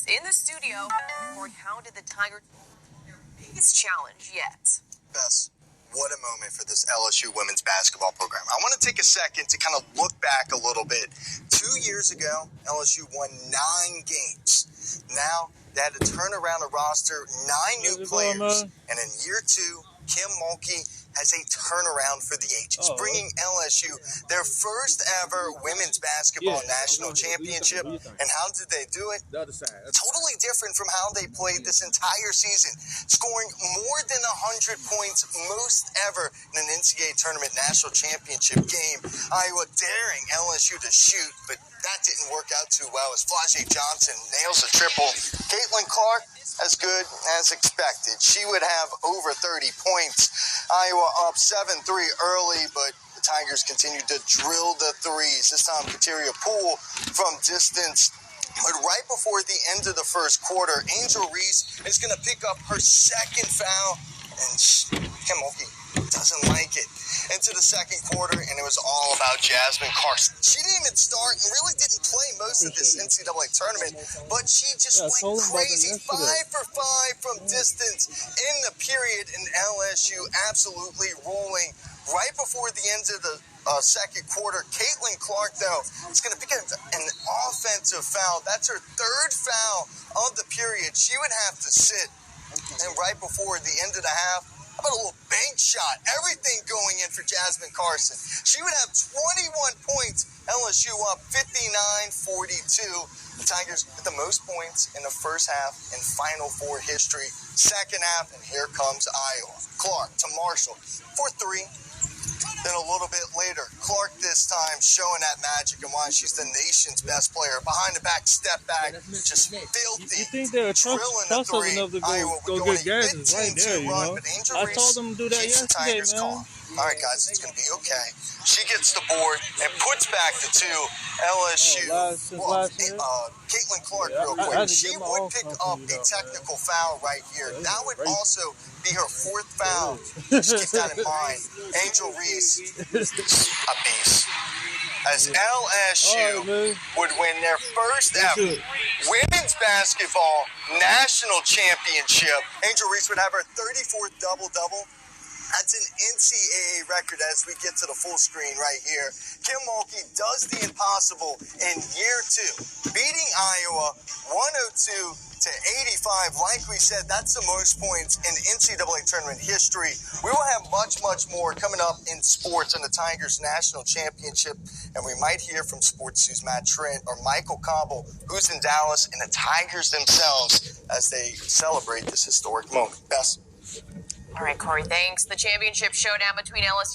in the studio. Or how did the Tigers their biggest challenge yet? Bess, what a moment for this LSU women's basketball program. I want to take a second to kind of look back a little bit. 2 years ago, LSU won 9 games. Now, they had to turn around a roster, 9 new players, and in year 2, Kim Mulkey has a turnaround for the H's, bringing LSU their first ever women's basketball national championship. And how did they do it? Totally different from how they played this entire season, scoring more than 100 points, most ever in an NCAA tournament national championship game. Iowa daring LSU to shoot, but that didn't work out too well as Flau'jae Johnson nails a triple. Caitlin Clark, as good as expected. She would have over 30 points. Iowa up 7-3 early, but the Tigers continued to drill the threes. This time, Kateria Poole from distance. But right before the end of the first quarter, Angel Reese is going to pick up her second foul, and Kim Mulkey doesn't like it. Into the second quarter, and it was all about Jasmine Carson. She didn't even start and really didn't play most of this NCAA tournament, but she just went crazy. 5 for 5 from distance in the period, and LSU absolutely rolling. Right before the end of the second quarter, Caitlin Clark, though, is going to pick up an offensive foul. That's her 3rd foul of the period. She would have to sit, and right before the end of the half, how about a little bank shot? Everything going in for Jasmine Carson. She would have 21 points. LSU up 59-42. The Tigers with the most points in the first half in Final Four history. Second half, and here comes Iowa. Clark to Marshall for 3. Then a little bit later, Clark this time showing that magic and why she's the nation's best player. Behind the back, step back, just filthy. You think they're drilling the three. Enough to Iowa go get Gadsden's right there, you know? I told them to do that yesterday, man. All right, guys, it's going to be okay. She gets the board and puts back the 2. LSU. Caitlin Clark, real quick. She would pick up a technical foul right here. That would also be her 4th foul. Just keep that in mind. Angel Reese, a beast. As LSU would win their first ever women's basketball national championship. Angel Reese would have her 34th double-double. That's an NCAA record as we get to the full screen right here. Kim Mulkey does the impossible in year 2, beating Iowa 102-85. Like we said, that's the most points in NCAA tournament history. We will have much, much more coming up in sports in the Tigers National Championship, and we might hear from Sports News' Matt Trent or Michael Cobble, who's in Dallas, and the Tigers themselves as they celebrate this historic moment. Best. All right, Corey, thanks. The championship showdown between LSU